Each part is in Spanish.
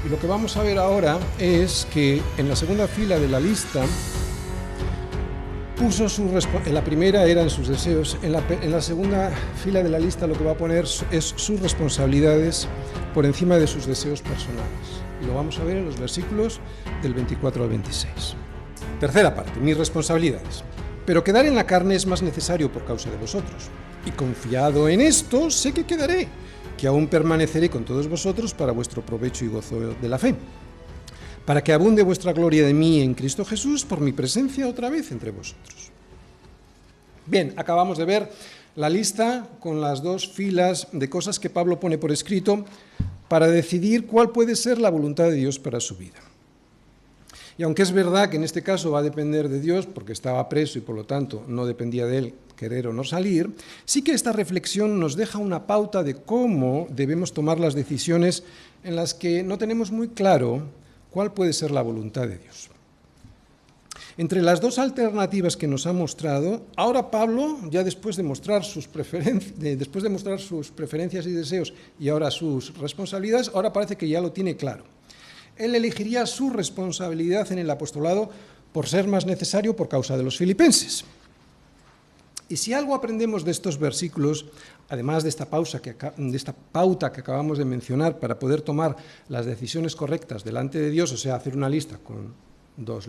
Y lo que vamos a ver ahora es que en la segunda fila de la lista en la primera eran sus deseos, en la segunda fila de la lista lo que va a poner es sus responsabilidades por encima de sus deseos personales. Y lo vamos a ver en los versículos del 24 al 26. Tercera parte, mis responsabilidades. Pero quedar en la carne es más necesario por causa de vosotros. Y confiado en esto, sé que quedaré, que aún permaneceré con todos vosotros para vuestro provecho y gozo de la fe, para que abunde vuestra gloria de mí en Cristo Jesús por mi presencia otra vez entre vosotros. Bien, acabamos de ver la lista con las dos filas de cosas que Pablo pone por escrito para decidir cuál puede ser la voluntad de Dios para su vida. Y aunque es verdad que en este caso va a depender de Dios, porque estaba preso y por lo tanto no dependía de él querer o no salir, sí que esta reflexión nos deja una pauta de cómo debemos tomar las decisiones en las que no tenemos muy claro cuál puede ser la voluntad de Dios. Entre las dos alternativas que nos ha mostrado, ahora Pablo, ya después de mostrar sus preferencias y deseos y ahora sus responsabilidades, ahora parece que ya lo tiene claro. Él elegiría su responsabilidad en el apostolado por ser más necesario por causa de los filipenses. Y si algo aprendemos de estos versículos, además de esta pauta que acabamos de mencionar para poder tomar las decisiones correctas delante de Dios, o sea, hacer una lista con dos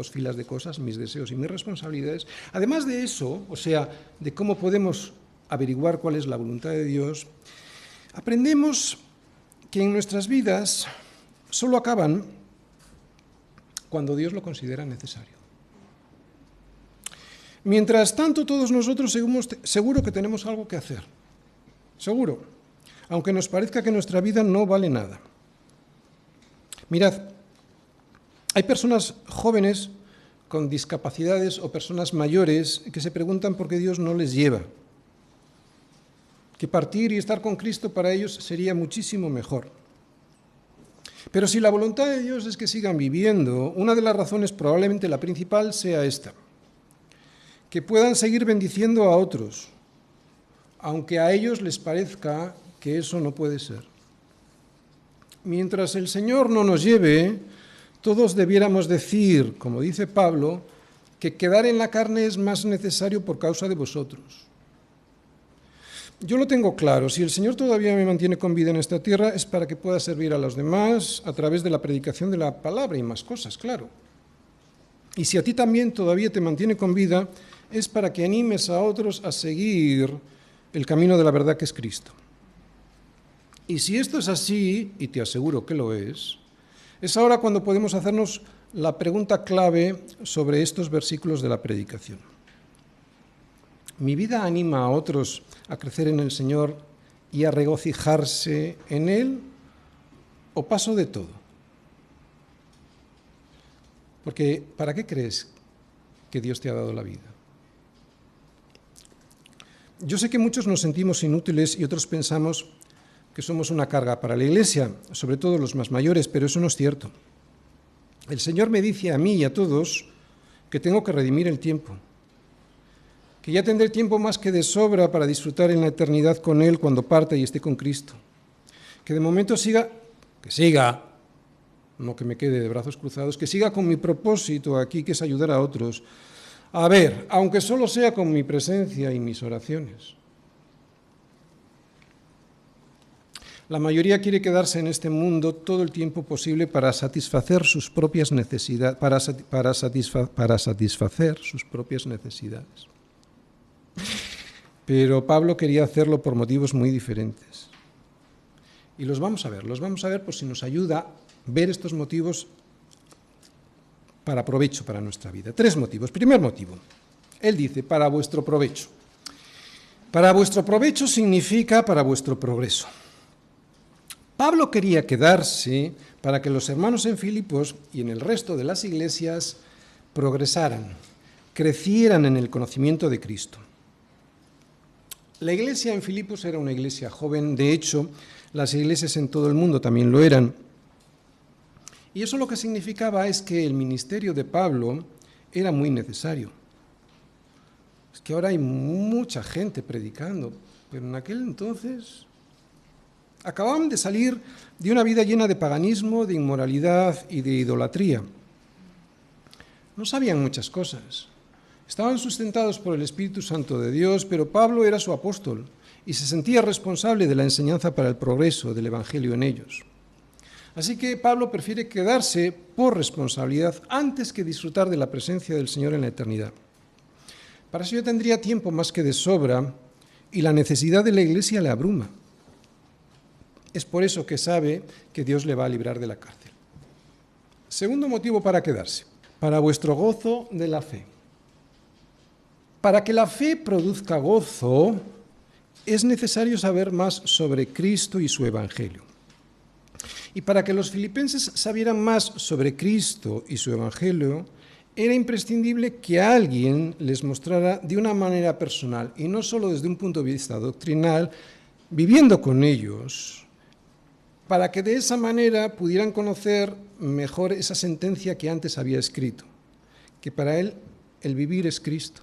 filas de cosas, mis deseos y mis responsabilidades, además de eso, o sea, de cómo podemos averiguar cuál es la voluntad de Dios, aprendemos que en nuestras vidas solo acaban cuando Dios lo considera necesario. Mientras tanto, todos nosotros seguro que tenemos algo que hacer, seguro, aunque nos parezca que nuestra vida no vale nada. Mirad, hay personas jóvenes con discapacidades o personas mayores que se preguntan por qué Dios no les lleva, que partir y estar con Cristo para ellos sería muchísimo mejor. Pero si la voluntad de Dios es que sigan viviendo, una de las razones, probablemente la principal, sea esta: que puedan seguir bendiciendo a otros, aunque a ellos les parezca que eso no puede ser. Mientras el Señor no nos lleve, todos debiéramos decir, como dice Pablo, que quedar en la carne es más necesario por causa de vosotros. Yo lo tengo claro, si el Señor todavía me mantiene con vida en esta tierra es para que pueda servir a los demás a través de la predicación de la palabra y más cosas, claro. Y si a ti también todavía te mantiene con vida, es para que animes a otros a seguir el camino de la verdad que es Cristo. Y si esto es así, y te aseguro que lo es ahora cuando podemos hacernos la pregunta clave sobre estos versículos de la predicación. ¿Mi vida anima a otros a crecer en el Señor y a regocijarse en Él, o paso de todo? Porque, ¿para qué crees que Dios te ha dado la vida? Yo sé que muchos nos sentimos inútiles y otros pensamos que somos una carga para la Iglesia, sobre todo los más mayores, pero eso no es cierto. El Señor me dice a mí y a todos que tengo que redimir el tiempo, que ya tendré tiempo más que de sobra para disfrutar en la eternidad con Él cuando parte y esté con Cristo. Que de momento siga, no que me quede de brazos cruzados, que siga con mi propósito aquí, que es ayudar a otros. A ver, aunque solo sea con mi presencia y mis oraciones. La mayoría quiere quedarse en este mundo todo el tiempo posible para satisfacer sus propias necesidades, para satisfacer sus propias necesidades. Pero Pablo quería hacerlo por motivos muy diferentes. Y los vamos a ver por si nos ayuda a ver estos motivos para provecho para nuestra vida. 3 motivos. Primer motivo, él dice, para vuestro provecho. Para vuestro provecho significa para vuestro progreso. Pablo quería quedarse para que los hermanos en Filipos y en el resto de las iglesias progresaran, crecieran en el conocimiento de Cristo. La iglesia en Filipos era una iglesia joven, de hecho, las iglesias en todo el mundo también lo eran. Y eso lo que significaba es que el ministerio de Pablo era muy necesario. Es que ahora hay mucha gente predicando, pero en aquel entonces Acababan de salir de una vida llena de paganismo, de inmoralidad y de idolatría. No sabían muchas cosas. Estaban sustentados por el Espíritu Santo de Dios, pero Pablo era su apóstol y se sentía responsable de la enseñanza para el progreso del Evangelio en ellos. Así que Pablo prefiere quedarse por responsabilidad antes que disfrutar de la presencia del Señor en la eternidad. Para eso ya tendría tiempo más que de sobra y la necesidad de la iglesia le abruma. Es por eso que sabe que Dios le va a librar de la cárcel. Segundo motivo para quedarse, para vuestro gozo de la fe. Para que la fe produzca gozo, es necesario saber más sobre Cristo y su Evangelio. Y para que los filipenses sabieran más sobre Cristo y su Evangelio, era imprescindible que alguien les mostrara de una manera personal, y no solo desde un punto de vista doctrinal, viviendo con ellos, para que de esa manera pudieran conocer mejor esa sentencia que antes había escrito, que para él el vivir es Cristo.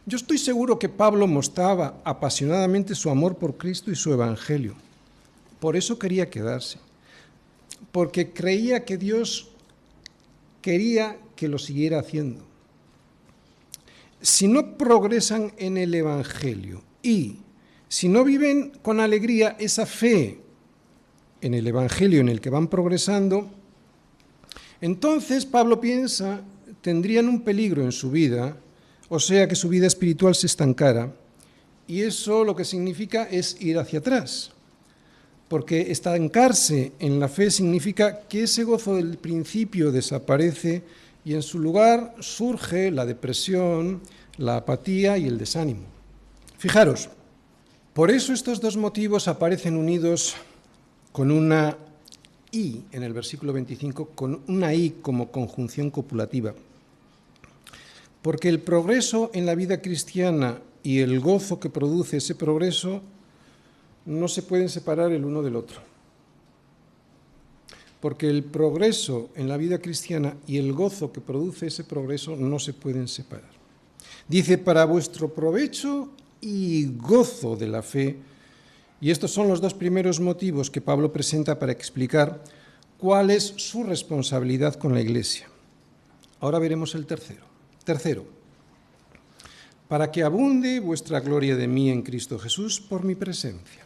Yo estoy seguro que Pablo mostraba apasionadamente su amor por Cristo y su Evangelio. Por eso quería quedarse, porque creía que Dios quería que lo siguiera haciendo. Si no progresan en el Evangelio y si no viven con alegría esa fe en el Evangelio en el que van progresando, entonces Pablo piensa tendrían un peligro en su vida, o sea que su vida espiritual se estancara, y eso lo que significa es ir hacia atrás, porque estancarse en la fe significa que ese gozo del principio desaparece y en su lugar surge la depresión, la apatía y el desánimo. Fijaros, por eso estos dos motivos aparecen unidos con una I en el versículo 25, con una I como conjunción copulativa. Porque el progreso en la vida cristiana y el gozo que produce ese progreso no se pueden separar el uno del otro. Porque el progreso en la vida cristiana y el gozo que produce ese progreso no se pueden separar. Dice, para vuestro provecho y gozo de la fe, y estos son los dos primeros motivos que Pablo presenta para explicar cuál es su responsabilidad con la Iglesia. Ahora veremos el tercero. Tercero, para que abunde vuestra gloria de mí en Cristo Jesús por mi presencia.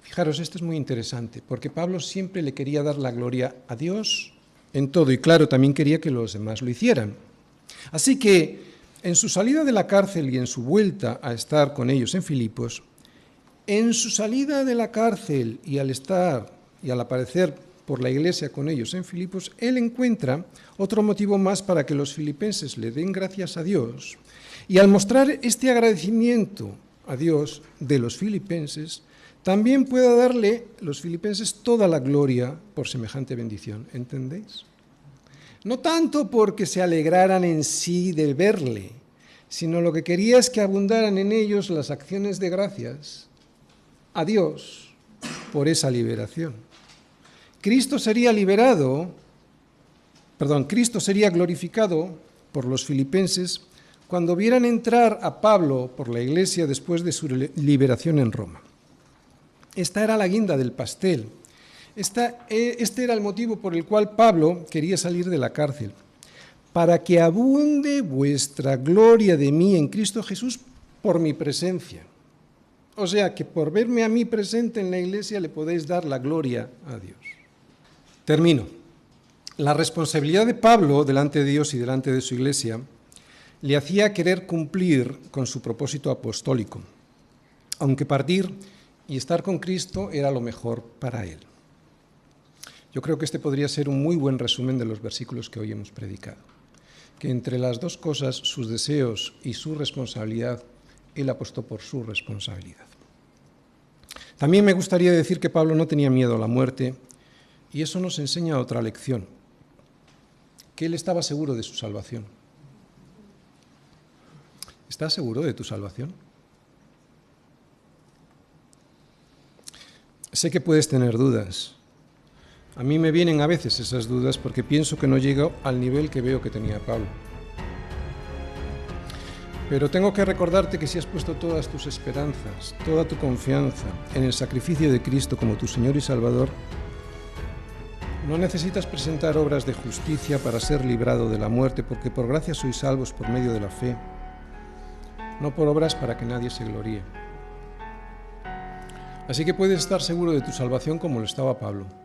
Fijaros, esto es muy interesante, porque Pablo siempre le quería dar la gloria a Dios en todo, y claro, también quería que los demás lo hicieran. Así que, en su salida de la cárcel y en su vuelta a estar con ellos en Filipos, en su salida de la cárcel y al estar y al aparecer por la iglesia con ellos en Filipos, él encuentra otro motivo más para que los filipenses le den gracias a Dios, y al mostrar este agradecimiento a Dios de los filipenses, también pueda darle los filipenses toda la gloria por semejante bendición, ¿entendéis? No tanto porque se alegraran en sí de verle, sino lo que quería es que abundaran en ellos las acciones de gracias a Dios por esa liberación. Cristo sería glorificado por los filipenses cuando vieran entrar a Pablo por la iglesia después de su liberación en Roma. Esta era la guinda del pastel. Este era el motivo por el cual Pablo quería salir de la cárcel. Para que abunde vuestra gloria de mí en Cristo Jesús por mi presencia. O sea, que por verme a mí presente en la iglesia le podéis dar la gloria a Dios. Termino. La responsabilidad de Pablo delante de Dios y delante de su iglesia le hacía querer cumplir con su propósito apostólico, aunque partir y estar con Cristo era lo mejor para él. Yo creo que este podría ser un muy buen resumen de los versículos que hoy hemos predicado, que entre las dos cosas, sus deseos y su responsabilidad, él apostó por su responsabilidad. También me gustaría decir que Pablo no tenía miedo a la muerte, y eso nos enseña otra lección, que él estaba seguro de su salvación. ¿Estás seguro de tu salvación? Sé que puedes tener dudas. A mí me vienen a veces esas dudas porque pienso que no llego al nivel que veo que tenía Pablo. Pero tengo que recordarte que si has puesto todas tus esperanzas, toda tu confianza en el sacrificio de Cristo como tu Señor y Salvador, no necesitas presentar obras de justicia para ser librado de la muerte, porque por gracia sois salvos por medio de la fe, no por obras para que nadie se gloríe. Así que puedes estar seguro de tu salvación como lo estaba Pablo.